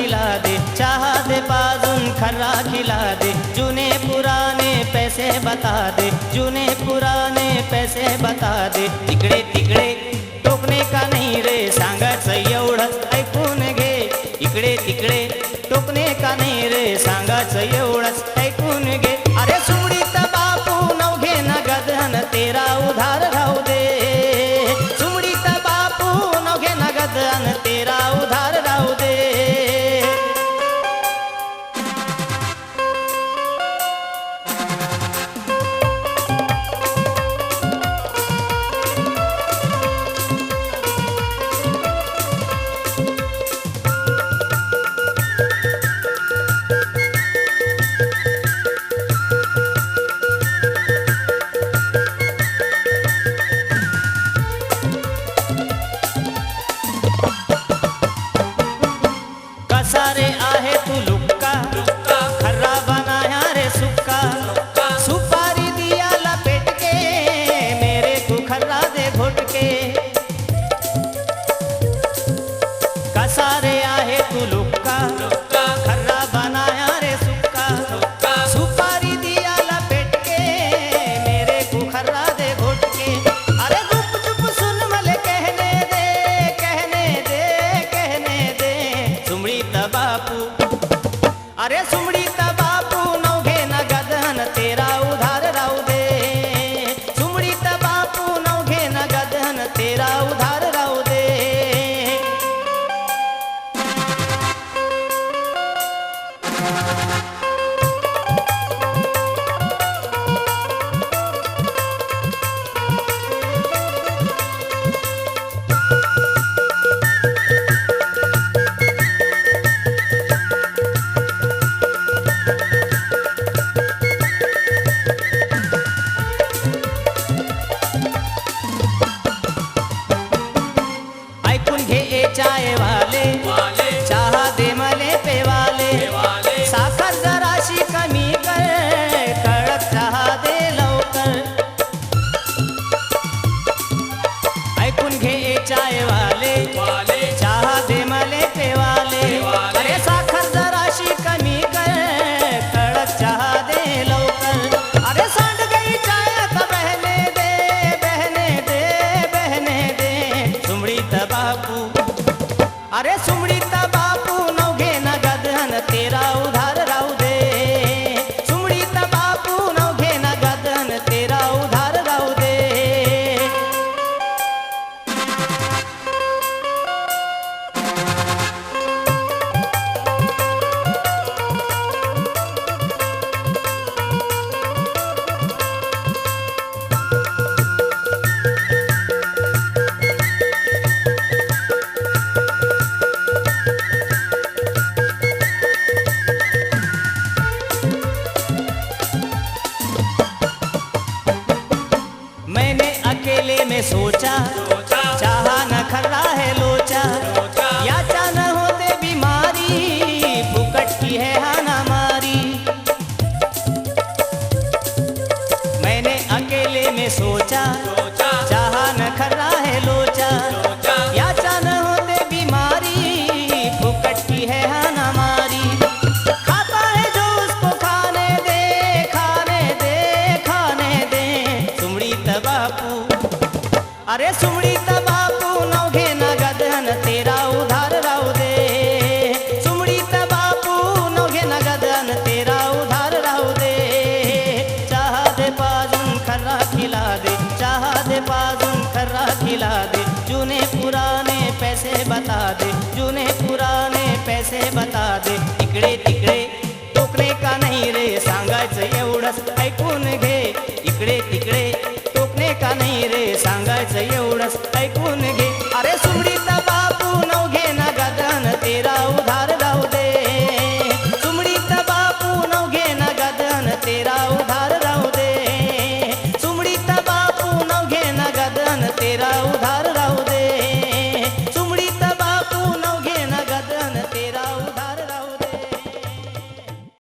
खिला दे, चहा दे पाजून खर्रा खिला दे, जुने पुराने पैसे बता दे, जुने पुराने पैसे बता दे। तिकडे तिकडे टोकणे का नाही रे, सांगायचं एवढंच ऐकून घे। इकडे तिकडे टोकणे का नाही रे, सांगायचं एवढंच ऐकून घे। अरे सुमडीत बापू नवघे नगद अन तेरा उधार राहू दे, सुमडीत बापू नवघे नगद अन तेरा उधार राहू दे। कसा रे आहे तू लुक्का, खर्रा बनाया रे सुक्का, सुपारी दिया लपेट के, मेरे को खर्रा दे घोट के। कसा रे आहे तू लुक्का, खर्रा बनाया रे सुक्का, सुपारी दिया लपेट के, मेरे को खर्रा दे घोट के। अरे गुप चुप सुन मले कहने दे, कहने दे, कहने दे। सुमडीत बापू, अरे सुमडीत बापू नवघे नगद अन तेरा उधार राहू दे, सुमडीत बापू नवघे नगद अन तेरा उधार राहू दे। ऐकून घे ए चाय वाले, चहा दे मले पेवाले, साखर जराशी कमी कर, कडक चहा दे लवकर। ऐकून घे ए चाय वाले, चहा दे मले पेवाले, अरे साखर जराशी कमी कर, कडक चहा दे लवकर। अरे सांड गई चाय आता बहने दे, बहने दे, बहने दे। सुमडीत बापू, अरे सुमडीत बापू नवघे नगद अन तेरा उधार राहू दे, सुमडीत बापू नवघे नगद अन तेरा उधार राहू दे। मैंने अकेले में सोचा, चाहा न खर्रा है लोचा, या चा न होते बीमारी, फुकट की है हाना मारी। मैंने अकेले में सोचा, चाहा न खर्रा है लोचा, या चा न होते बीमारी, फुकट की है हाना मारी। खाता है जो उसको खाने दे, खाने दे, खाने दे। सुमडीत बापू, अरे सुमडीत बापू नवघे नगद अन तेरा उधार राहू दे, सुमडीत बापू नवघे नगद अन तेरा उधार राहू दे। चहा दे पाजून खर्रा खिला दे, चहा दे पाजून खर्रा खिला दे, जुने पुराने पैसे बता दे, जुने पुराने पैसे बता दे। इकडे तिकडे टोकणे का नाही रे, सांगायचं एवढंच